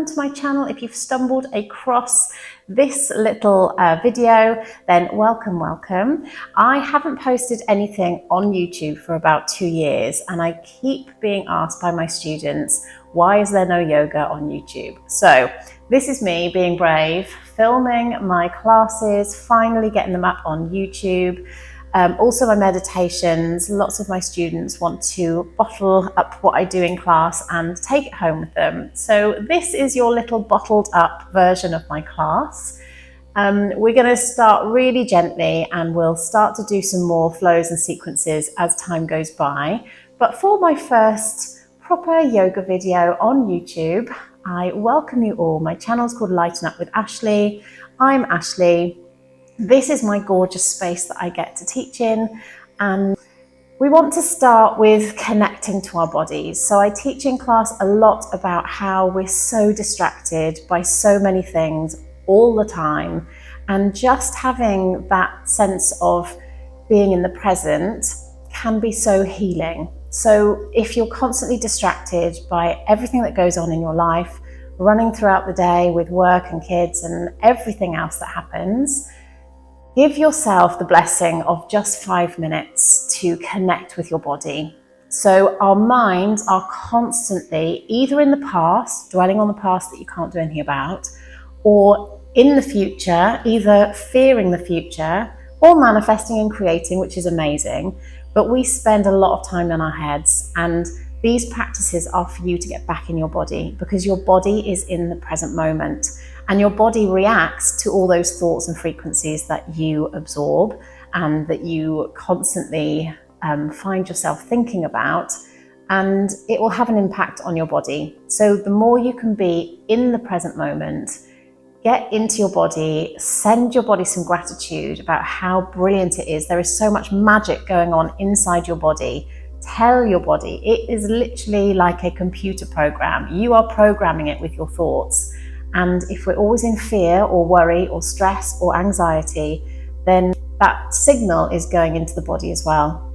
to my channel. If you've stumbled across this little video, then welcome. I haven't posted anything on YouTube for about 2 years, and I keep being asked by my students, why is there no yoga on YouTube? So this is me being brave, filming my classes, finally getting them up on YouTube. Also my meditations. Lots of my students want to bottle up what I do in class and take it home with them. So this is your little bottled up version of my class. We're going to start really gently, and we'll start to do some more flows and sequences as time goes by. But for my first proper yoga video on YouTube, I welcome you all. My channel's called Lighten Up with Ashley. I'm Ashley. This is my gorgeous space that I get to teach in, and we want to start with connecting to our bodies. So I teach in class a lot about how we're so distracted by so many things all the time, and just having that sense of being in the present can be so healing. So if you're constantly distracted by everything that goes on in your life, running throughout the day with work and kids and everything else that happens, give yourself the blessing of just 5 minutes to connect with your body. So our minds are constantly either in the past, dwelling on the past that you can't do anything about, or in the future, either fearing the future or manifesting and creating, which is amazing. But we spend a lot of time in our heads, and these practices are for you to get back in your body, because your body is in the present moment, and your body reacts to all those thoughts and frequencies that you absorb and that you constantly find yourself thinking about, and it will have an impact on your body. So the more you can be in the present moment, get into your body, send your body some gratitude about how brilliant it is. There is so much magic going on inside your body. Tell your body, it is literally like a computer program. You are programming it with your thoughts. And if we're always in fear or worry or stress or anxiety, then that signal is going into the body as well.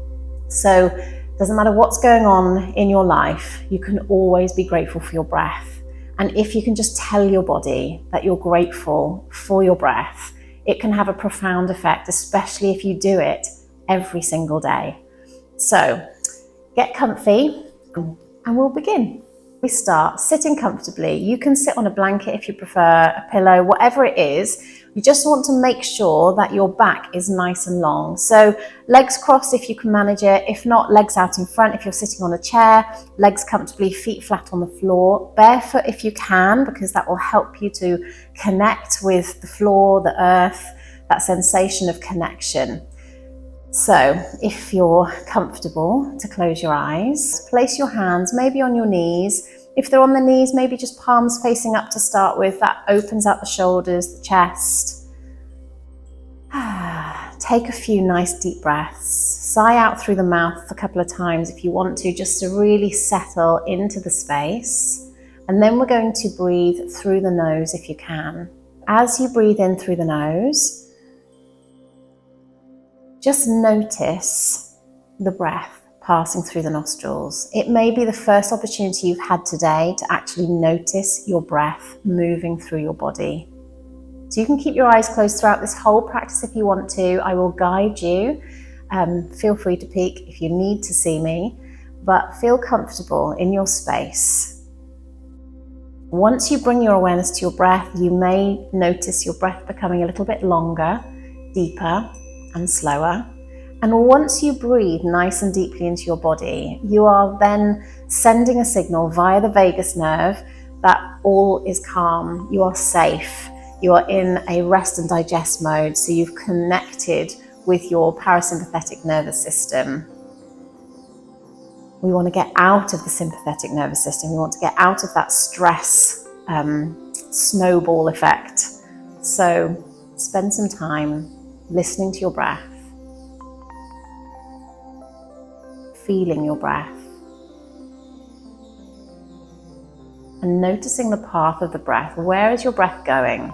So it doesn't matter what's going on in your life, you can always be grateful for your breath. And if you can just tell your body that you're grateful for your breath, it can have a profound effect, especially if you do it every single day. So get comfy and we'll begin. We start sitting comfortably. You can sit on a blanket if you prefer, a pillow, whatever it is. You just want to make sure that your back is nice and long. So legs crossed if you can manage it. If not, legs out in front if you're sitting on a chair, legs comfortably, feet flat on the floor. Barefoot if you can, because that will help you to connect with the floor, the earth, that sensation of connection. So if you're comfortable to close your eyes, place your hands maybe on your knees. If they're on the knees, maybe just palms facing up to start with. That opens out the shoulders, the chest. Take a few nice deep breaths. Sigh out through the mouth a couple of times if you want to, just to really settle into the space. And then we're going to breathe through the nose if you can. As you breathe in through the nose, just notice the breath passing through the nostrils. It may be the first opportunity you've had today to actually notice your breath moving through your body. So you can keep your eyes closed throughout this whole practice if you want to. I will guide you. Feel free to peek if you need to see me, but feel comfortable in your space. Once you bring your awareness to your breath, you may notice your breath becoming a little bit longer, deeper, and slower. And once you breathe nice and deeply into your body, you are then sending a signal via the vagus nerve that all is calm, you are safe, you are in a rest and digest mode, so you've connected with your parasympathetic nervous system. We want to get out of the sympathetic nervous system, we want to get out of that stress snowball effect. So spend some time listening to your breath, feeling your breath, and noticing the path of the breath. Where is your breath going?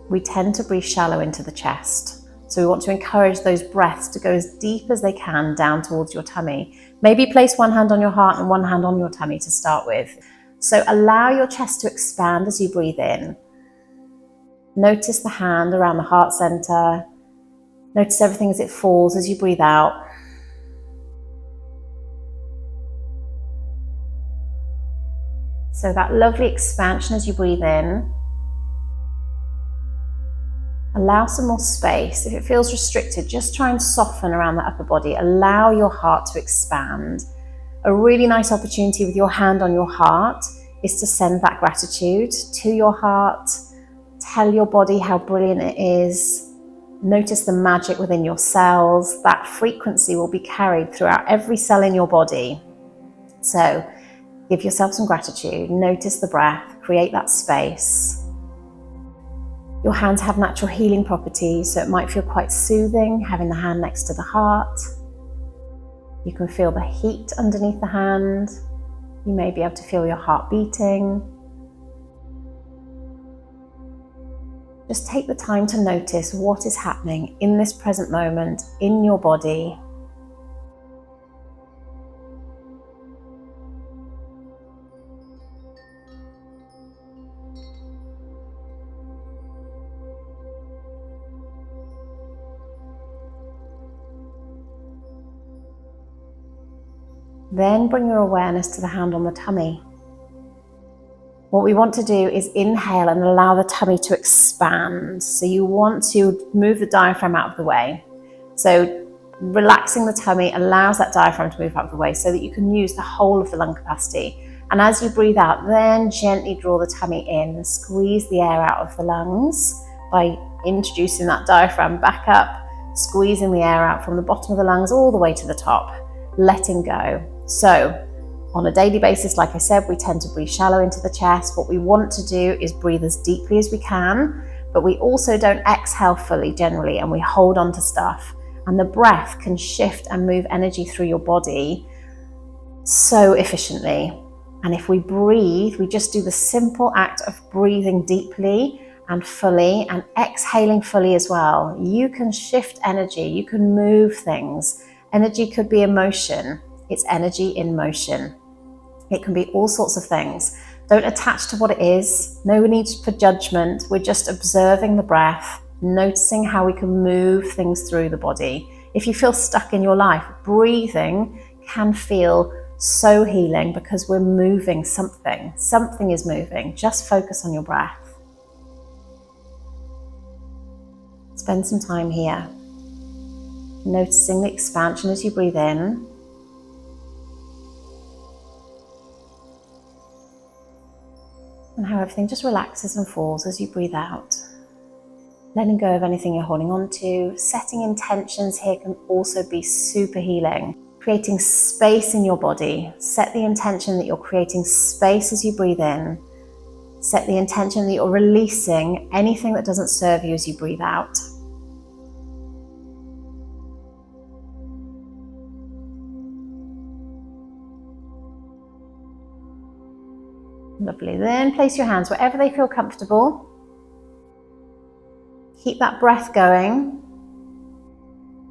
We tend to breathe shallow into the chest. So we want to encourage those breaths to go as deep as they can down towards your tummy. Maybe place one hand on your heart and one hand on your tummy to start with. So allow your chest to expand as you breathe in. Notice the hand around the heart center. Notice everything as it falls as you breathe out. So that lovely expansion as you breathe in. Allow some more space. If it feels restricted, just try and soften around the upper body. Allow your heart to expand. A really nice opportunity with your hand on your heart is to send that gratitude to your heart. Tell your body how brilliant it is. Notice the magic within your cells. That frequency will be carried throughout every cell in your body. So give yourself some gratitude. Notice the breath. Create that space. Your hands have natural healing properties, so it might feel quite soothing having the hand next to the heart. You can feel the heat underneath the hand. You may be able to feel your heart beating. Just take the time to notice what is happening in this present moment in your body. Then bring your awareness to the hand on the tummy. What we want to do is inhale and allow the tummy to expand. So you want to move the diaphragm out of the way. So relaxing the tummy allows that diaphragm to move out of the way so that you can use the whole of the lung capacity. And as you breathe out, then gently draw the tummy in and squeeze the air out of the lungs by introducing that diaphragm back up, squeezing the air out from the bottom of the lungs all the way to the top, letting go. So on a daily basis, like I said, we tend to breathe shallow into the chest. What we want to do is breathe as deeply as we can, but we also don't exhale fully generally, and we hold on to stuff. And the breath can shift and move energy through your body so efficiently. And if we breathe, we just do the simple act of breathing deeply and fully and exhaling fully as well. You can shift energy, you can move things. Energy could be emotion. It's energy in motion. It can be all sorts of things. Don't attach to what it is. No need for judgment. We're just observing the breath, noticing how we can move things through the body. If you feel stuck in your life, breathing can feel so healing because we're moving something. Something is moving. Just focus on your breath. Spend some time here, noticing the expansion as you breathe in. And how everything just relaxes and falls as you breathe out. Letting go of anything you're holding on to. Setting intentions here can also be super healing. Creating space in your body. Set the intention that you're creating space as you breathe in. Set the intention that you're releasing anything that doesn't serve you as you breathe out. Lovely. Then place your hands wherever they feel comfortable. Keep that breath going.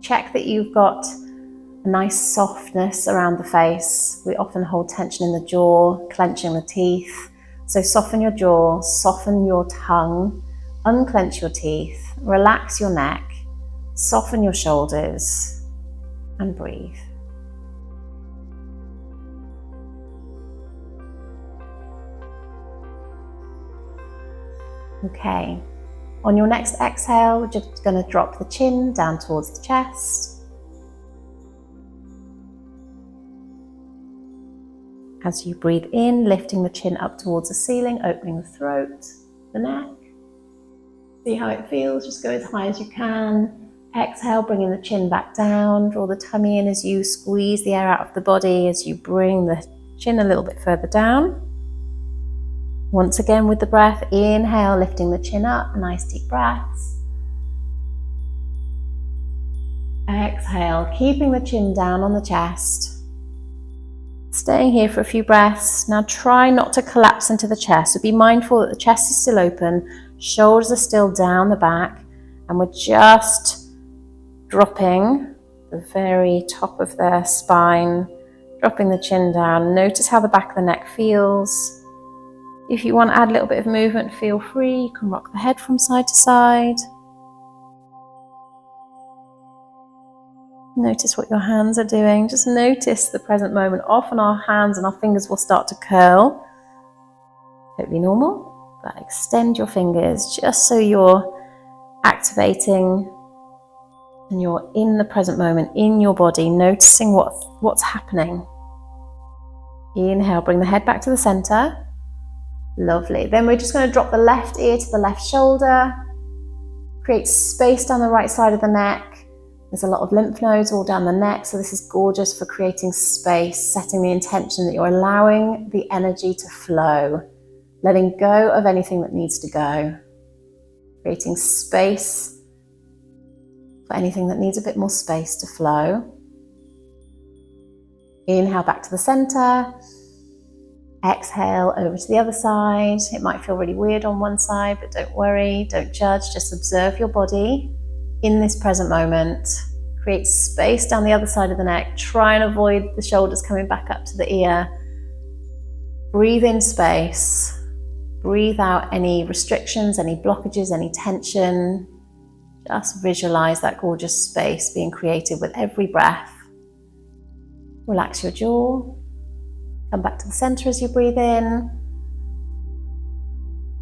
Check that you've got a nice softness around the face. We often hold tension in the jaw, clenching the teeth. So soften your jaw, soften your tongue, unclench your teeth, relax your neck, soften your shoulders, and breathe. Okay, on your next exhale, we're just going to drop the chin down towards the chest. As you breathe in, lifting the chin up towards the ceiling, opening the throat, the neck. See how it feels, just go as high as you can. Exhale, bringing the chin back down, draw the tummy in as you squeeze the air out of the body, as you bring the chin a little bit further down. Once again with the breath, inhale, lifting the chin up, nice deep breaths. Exhale, keeping the chin down on the chest. Staying here for a few breaths. Now try not to collapse into the chest, so be mindful that the chest is still open, shoulders are still down the back, and we're just dropping the very top of the spine, dropping the chin down. Notice how the back of the neck feels. If you want to add a little bit of movement, feel free. You can rock the head from side to side. Notice what your hands are doing. Just notice the present moment. Often our hands and our fingers will start to curl. Totally normal, but extend your fingers just so you're activating and you're in the present moment, in your body, noticing what's happening. Inhale, bring the head back to the center. Lovely. Then we're just going to drop the left ear to the left shoulder. Create space down the right side of the neck. There's a lot of lymph nodes all down the neck, so this is gorgeous for creating space, setting the intention that you're allowing the energy to flow, letting go of anything that needs to go, creating space for anything that needs a bit more space to flow. Inhale back to the center. Exhale over to the other side. It might feel really weird on one side, but don't worry, don't judge, just observe your body in this present moment. Create space down the other side of the neck. Try and avoid the shoulders coming back up to the ear. Breathe in space. Breathe out any restrictions, any blockages, any tension. Just visualize that gorgeous space being created with every breath. Relax your jaw. Come back to the center as you breathe in.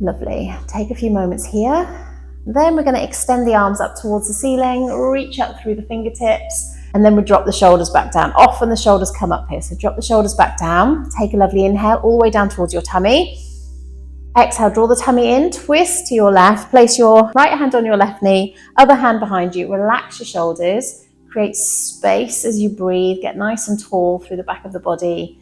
Lovely. Take a few moments here. Then we're going to extend the arms up towards the ceiling, reach up through the fingertips, and then we drop the shoulders back down. Often the shoulders come up here, so drop the shoulders back down. Take a lovely inhale all the way down towards your tummy. Exhale, draw the tummy in, twist to your left, place your right hand on your left knee, other hand behind you, relax your shoulders, create space as you breathe, get nice and tall through the back of the body.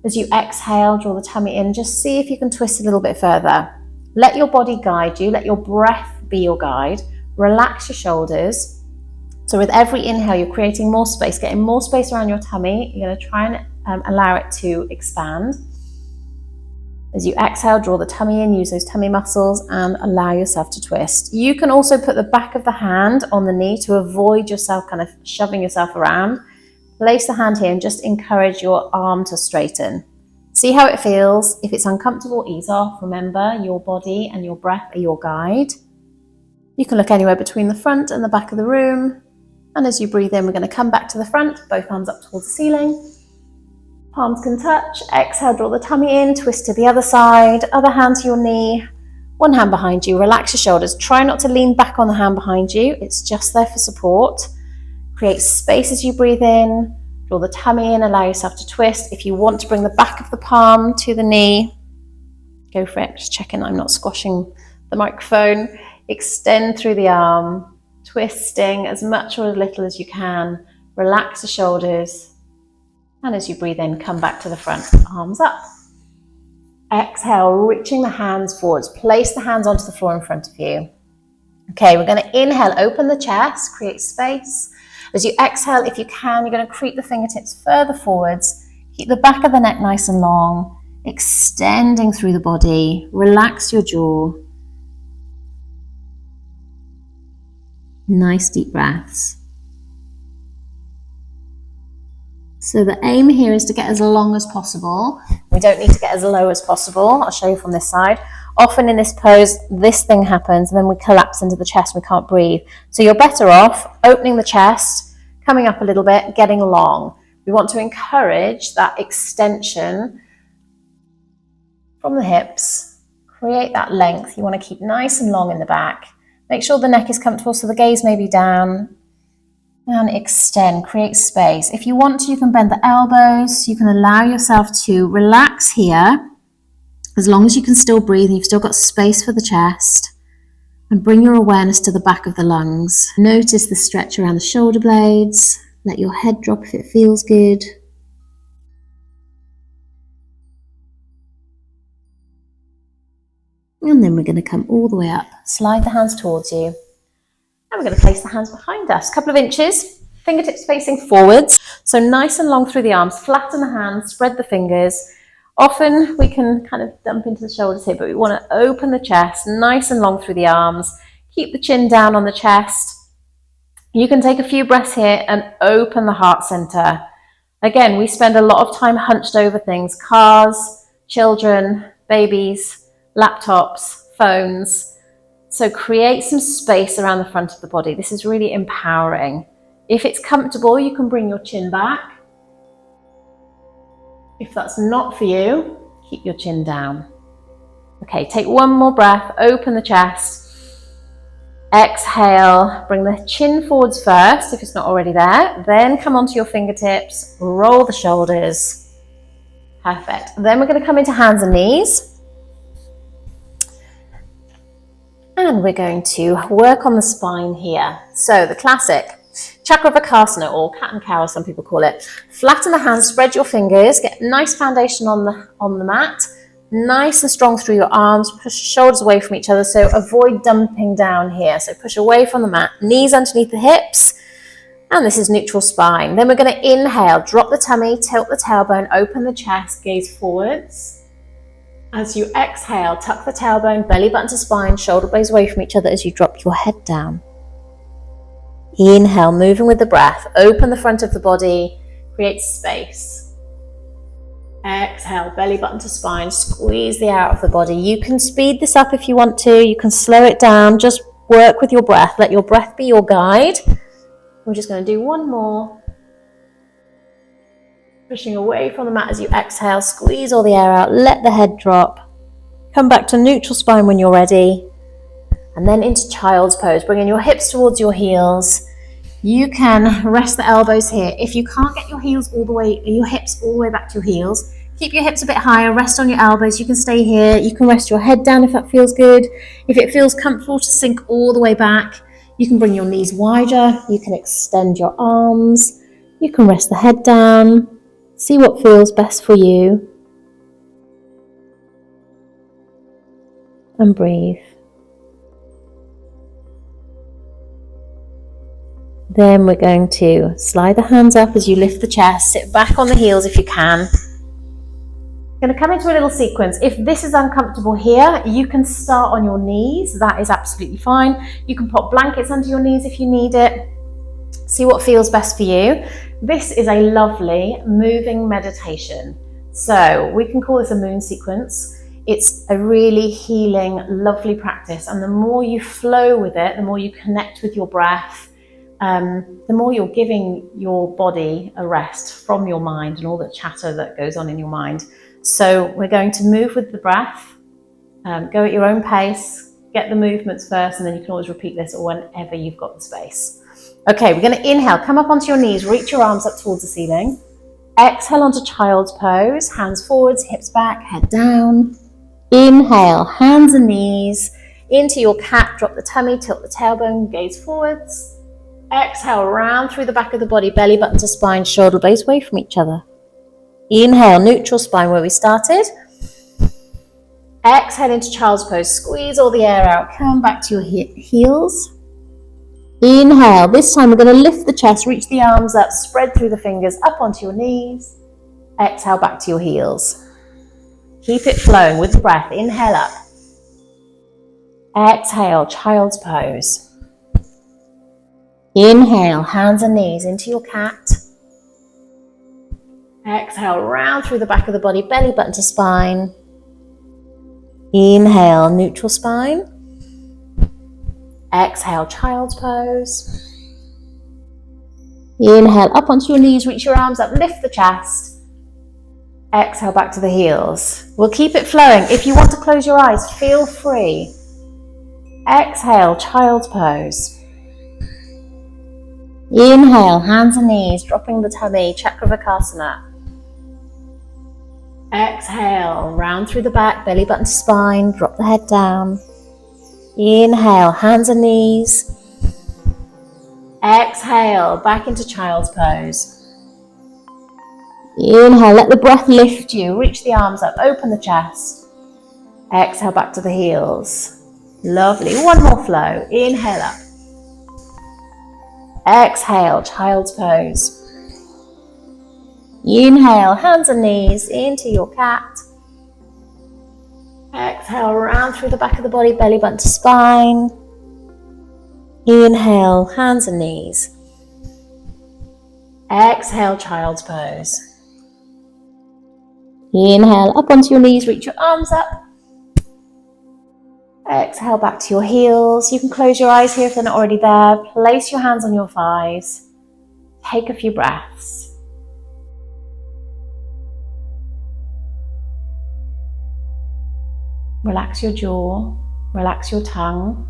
As you exhale, draw the tummy in, just see if you can twist a little bit further. Let your body guide you, let your breath be your guide. Relax your shoulders. So with every inhale, you're creating more space, getting more space around your tummy. You're going to try and allow it to expand. As you exhale, draw the tummy in, use those tummy muscles and allow yourself to twist. You can also put the back of the hand on the knee to avoid yourself kind of shoving yourself around. Place the hand here and just encourage your arm to straighten. See how it feels. If it's uncomfortable, ease off. Remember, your body and your breath are your guide. You can look anywhere between the front and the back of the room. And as you breathe in, we're going to come back to the front, both arms up towards the ceiling. Palms can touch. Exhale, draw the tummy in, twist to the other side. Other hand to your knee. One hand behind you. Relax your shoulders. Try not to lean back on the hand behind you. It's just there for support. Create space as you breathe in. Draw the tummy in, allow yourself to twist. If you want to bring the back of the palm to the knee, go for it. Just checking I'm not squashing the microphone. Extend through the arm, twisting as much or as little as you can. Relax the shoulders. And as you breathe in, come back to the front, arms up. Exhale, reaching the hands forwards. Place the hands onto the floor in front of you. Okay, we're going to inhale, open the chest, create space. As you exhale, if you can, you're going to creep the fingertips further forwards. Keep the back of the neck nice and long, extending through the body. Relax your jaw. Nice deep breaths. So the aim here is to get as long as possible. We don't need to get as low as possible. I'll show you from this side. Often in this pose, this thing happens and then we collapse into the chest, we can't breathe. So you're better off opening the chest, coming up a little bit, getting long. We want to encourage that extension from the hips, create that length. You want to keep nice and long in the back. Make sure the neck is comfortable so the gaze may be down. And extend, create space. If you want to, you can bend the elbows. You can allow yourself to relax here. As long as you can still breathe and you've still got space for the chest. And bring your awareness to the back of the lungs. Notice the stretch around the shoulder blades. Let your head drop if it feels good. And then we're going to come all the way up. Slide the hands towards you. And we're going to place the hands behind us. A couple of inches, fingertips facing forwards. So nice and long through the arms. Flatten the hands, spread the fingers. Often we can kind of dump into the shoulders here, but we want to open the chest, nice and long through the arms. Keep the chin down on the chest. You can take a few breaths here and open the heart center. Again, we spend a lot of time hunched over things, cars, children, babies, laptops, phones. So create some space around the front of the body. This is really empowering. If it's comfortable, you can bring your chin back. If that's not for you, keep your chin down. Okay, take one more breath, open the chest. Exhale, bring the chin forwards first if it's not already there. Then come onto your fingertips, roll the shoulders. Perfect. Then we're going to come into hands and knees. And we're going to work on the spine here. So the classic Chakravakasana, or cat and cow as some people call it. Flatten the hands, spread your fingers, get a nice foundation on the mat. Nice and strong through your arms, push shoulders away from each other, so avoid dumping down here. So push away from the mat, knees underneath the hips, and this is neutral spine. Then we're going to inhale, drop the tummy, tilt the tailbone, open the chest, gaze forwards. As you exhale, tuck the tailbone, belly button to spine, shoulder blades away from each other as you drop your head down. Inhale, moving with the breath, open the front of the body, create space. Exhale, belly button to spine, squeeze the air out of the body. You can speed this up if you want to, you can slow it down, just work with your breath. Let your breath be your guide. We're just going to do one more. Pushing away from the mat as you exhale, squeeze all the air out, let the head drop. Come back to neutral spine when you're ready. And then into child's pose, bringing your hips towards your heels. You can rest the elbows here. If you can't get your hips all the way back to your heels, keep your hips a bit higher, rest on your elbows. You can stay here. You can rest your head down if that feels good. If it feels comfortable to sink all the way back, you can bring your knees wider. You can extend your arms. You can rest the head down. See what feels best for you. And breathe. Then we're going to slide the hands up as you lift the chest, sit back on the heels if you can. You're going to come into a little sequence. If this is uncomfortable here, you can start on your knees. That is absolutely fine. You can pop blankets under your knees if you need it. See what feels best for you. This is a lovely moving meditation. So we can call this a moon sequence. It's a really healing, lovely practice. And the more you flow with it, the more you connect with your breath, the more you're giving your body a rest from your mind and all the chatter that goes on in your mind. So we're going to move with the breath, go at your own pace, get the movements first, and then you can always repeat this whenever you've got the space. Okay, we're going to inhale, come up onto your knees, reach your arms up towards the ceiling. Exhale onto child's pose, hands forwards, hips back, head down. Inhale, hands and knees, into your cat, drop the tummy, tilt the tailbone, gaze forwards. Exhale, round through the back of the body, belly button to spine, shoulder blades away from each other. Inhale, neutral spine where we started. Exhale into child's pose, squeeze all the air out, come back to your heels. Inhale, this time we're going to lift the chest, reach the arms up, spread through the fingers, up onto your knees. Exhale, back to your heels. Keep it flowing with the breath, inhale up. Exhale, child's pose. Inhale, hands and knees into your cat. Exhale, round through the back of the body, belly button to spine. Inhale, neutral spine. Exhale, child's pose. Inhale, up onto your knees, reach your arms up, lift the chest. Exhale, back to the heels. We'll keep it flowing. If you want to close your eyes, feel free. Exhale, child's pose. Inhale, hands and knees, dropping the tummy, Chakravakasana. Exhale, round through the back, belly button to spine, drop the head down. Inhale, hands and knees. Exhale, back into child's pose. Inhale, let the breath lift you, reach the arms up, open the chest. Exhale, back to the heels. Lovely, one more flow, inhale up. Exhale, child's pose. Inhale, hands and knees into your cat. Exhale, round through the back of the body, belly button to spine. Inhale, hands and knees. Exhale, child's pose. Inhale, up onto your knees, reach your arms up. Exhale back to your heels. You can close your eyes here if they're not already there. Place your hands on your thighs. Take a few breaths. Relax your jaw, relax your tongue.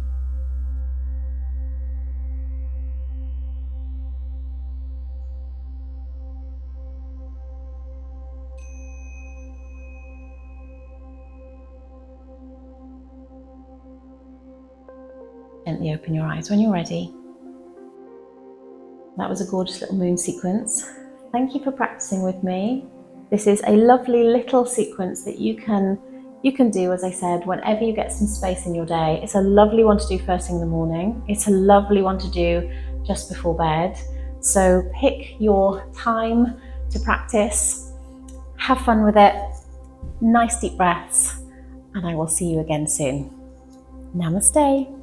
Gently open your eyes when you're ready. That was a gorgeous little moon sequence. Thank you for practicing with me. This is a lovely little sequence that you can do, as I said, whenever you get some space in your day. It's a lovely one to do first thing in the morning. It's a lovely one to do just before bed. So pick your time to practice. Have fun with it. Nice deep breaths. And I will see you again soon. Namaste.